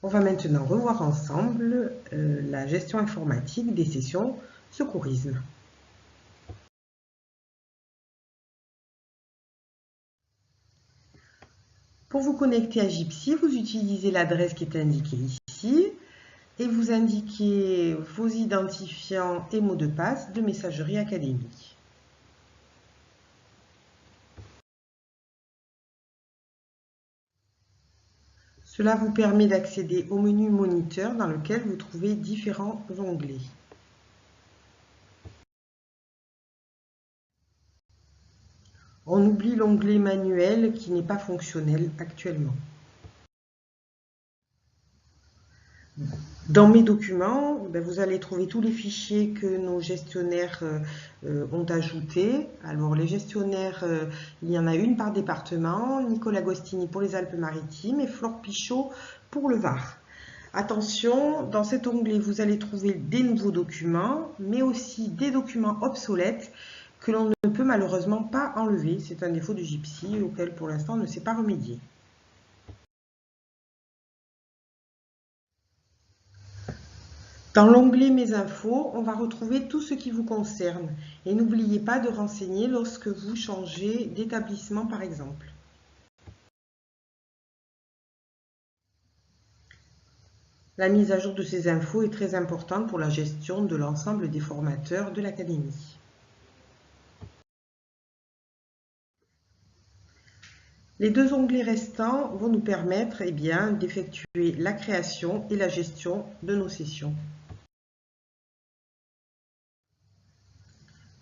On va maintenant revoir ensemble la gestion informatique des sessions secourisme. Pour vous connecter à Jitsi, vous utilisez l'adresse qui est indiquée ici et vous indiquez vos identifiants et mots de passe de messagerie académique. Cela vous permet d'accéder au menu Moniteur dans lequel vous trouvez différents onglets. On oublie l'onglet Manuel qui n'est pas fonctionnel actuellement. Dans mes documents, vous allez trouver tous les fichiers que nos gestionnaires ont ajoutés. Alors les gestionnaires, il y en a une par département, Nicolas Gostini pour les Alpes-Maritimes et Flore Pichot pour le Var. Attention, dans cet onglet, vous allez trouver des nouveaux documents, mais aussi des documents obsolètes que l'on ne peut malheureusement pas enlever. C'est un défaut de Jitsi auquel pour l'instant on ne sait pas remédier. Dans l'onglet Mes infos, on va retrouver tout ce qui vous concerne. Et n'oubliez pas de renseigner lorsque vous changez d'établissement par exemple. La mise à jour de ces infos est très importante pour la gestion de l'ensemble des formateurs de l'académie. Les deux onglets restants vont nous permettre d'effectuer la création et la gestion de nos sessions.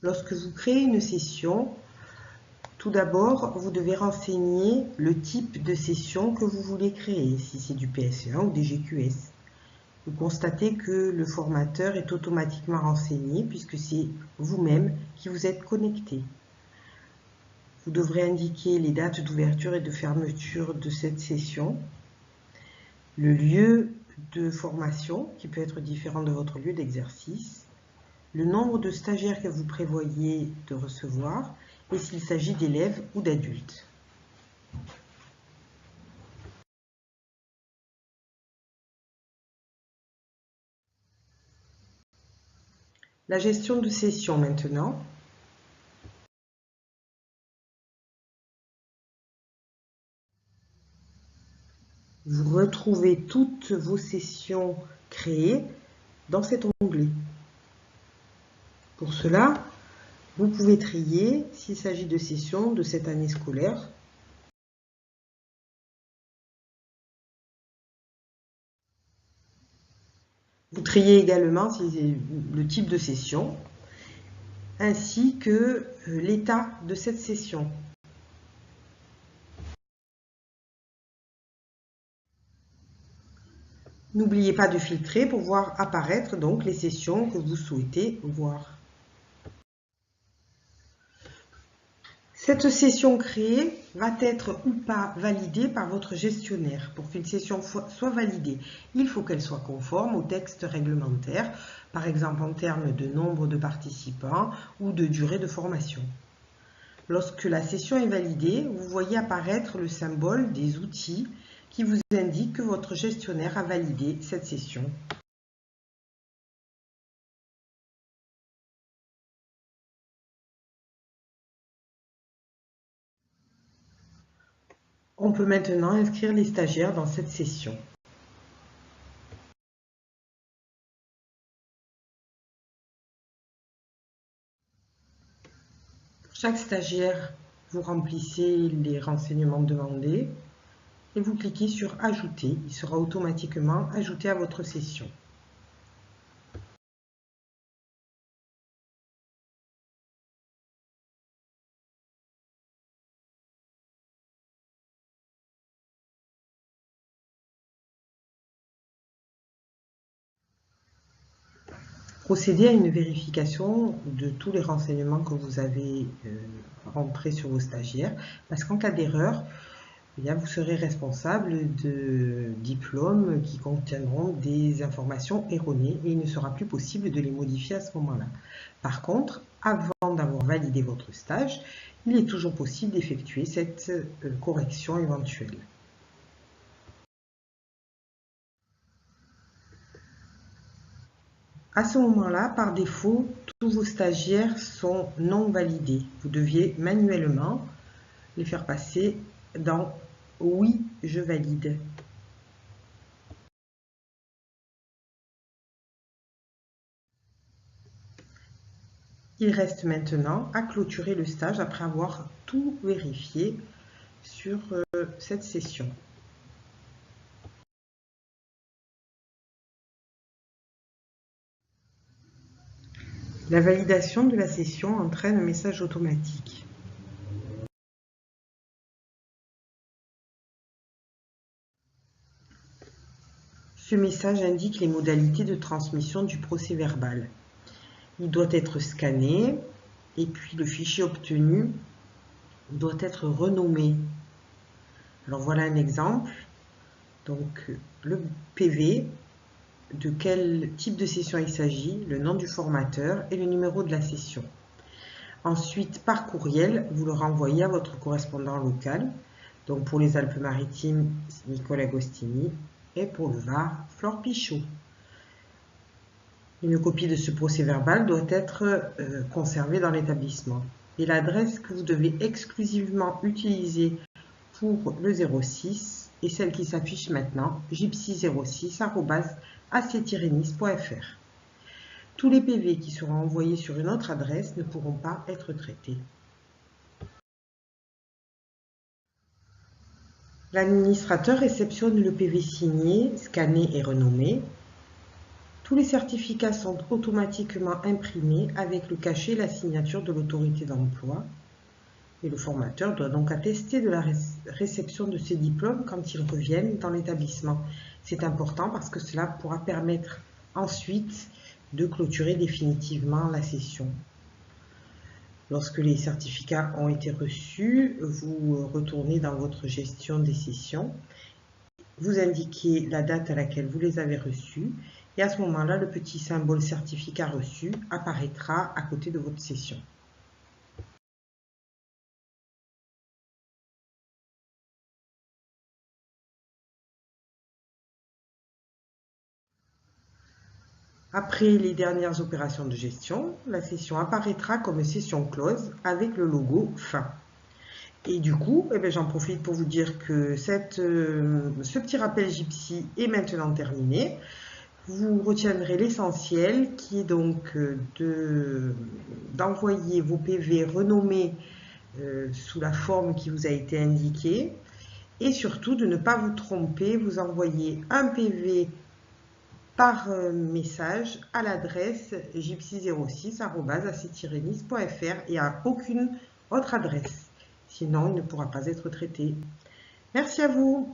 Lorsque vous créez une session, tout d'abord, vous devez renseigner le type de session que vous voulez créer, si c'est du PSE1 ou des GQS. Vous constatez que le formateur est automatiquement renseigné puisque c'est vous-même qui vous êtes connecté. Vous devrez indiquer les dates d'ouverture et de fermeture de cette session, le lieu de formation qui peut être différent de votre lieu d'exercice, le nombre de stagiaires que vous prévoyez de recevoir et s'il s'agit d'élèves ou d'adultes. La gestion de session maintenant. Vous retrouvez toutes vos sessions créées dans cet onglet. Pour cela, vous pouvez trier s'il s'agit de sessions de cette année scolaire. Vous triez également le type de session ainsi que l'état de cette session. N'oubliez pas de filtrer pour voir apparaître donc les sessions que vous souhaitez voir. Cette session créée va être ou pas validée par votre gestionnaire. Pour qu'une session soit validée, il faut qu'elle soit conforme au texte réglementaire, par exemple en termes de nombre de participants ou de durée de formation. Lorsque la session est validée, vous voyez apparaître le symbole des outils qui vous indique que votre gestionnaire a validé cette session. On peut maintenant inscrire les stagiaires dans cette session. Pour chaque stagiaire, vous remplissez les renseignements demandés et vous cliquez sur « Ajouter ». Il sera automatiquement ajouté à votre session. Procédez à une vérification de tous les renseignements que vous avez rentrés sur vos stagiaires, parce qu'en cas d'erreur, vous serez responsable de diplômes qui contiendront des informations erronées et il ne sera plus possible de les modifier à ce moment-là. Par contre, avant d'avoir validé votre stage, il est toujours possible d'effectuer cette correction éventuelle. À ce moment-là, par défaut, tous vos stagiaires sont non validés. Vous deviez manuellement les faire passer dans « Oui, je valide ». Il reste maintenant à clôturer le stage après avoir tout vérifié sur cette session. La validation de la session entraîne un message automatique. Ce message indique les modalités de transmission du procès-verbal. Il doit être scanné et puis le fichier obtenu doit être renommé. Alors voilà un exemple. Donc le PV, de quel type de session il s'agit, le nom du formateur et le numéro de la session. Ensuite, par courriel, vous le renvoyez à votre correspondant local. Donc pour les Alpes-Maritimes, Nicolas Agostini, et pour le Var, Flore Pichot. Une copie de ce procès-verbal doit être conservée dans l'établissement. Et l'adresse que vous devez exclusivement utiliser pour le 06 est celle qui s'affiche maintenant, gypsy06@ac-nice.fr. Tous les PV qui seront envoyés sur une autre adresse ne pourront pas être traités. L'administrateur réceptionne le PV signé, scanné et renommé. Tous les certificats sont automatiquement imprimés avec le cachet et la signature de l'autorité d'emploi. Et le formateur doit donc attester de la réception de ces diplômes quand ils reviennent dans l'établissement. C'est important parce que cela pourra permettre ensuite de clôturer définitivement la session. Lorsque les certificats ont été reçus, vous retournez dans votre gestion des sessions, vous indiquez la date à laquelle vous les avez reçus et à ce moment-là, le petit symbole certificat reçu apparaîtra à côté de votre session. Après les dernières opérations de gestion, la session apparaîtra comme session close avec le logo fin. Et du coup, j'en profite pour vous dire que ce petit rappel Gypsy est maintenant terminé. Vous retiendrez l'essentiel qui est donc d'envoyer vos PV renommés sous la forme qui vous a été indiquée et surtout de ne pas vous tromper, vous envoyez un PV par message à l'adresse gypsy06@ac-nice.fr et à aucune autre adresse. Sinon, il ne pourra pas être traité. Merci à vous.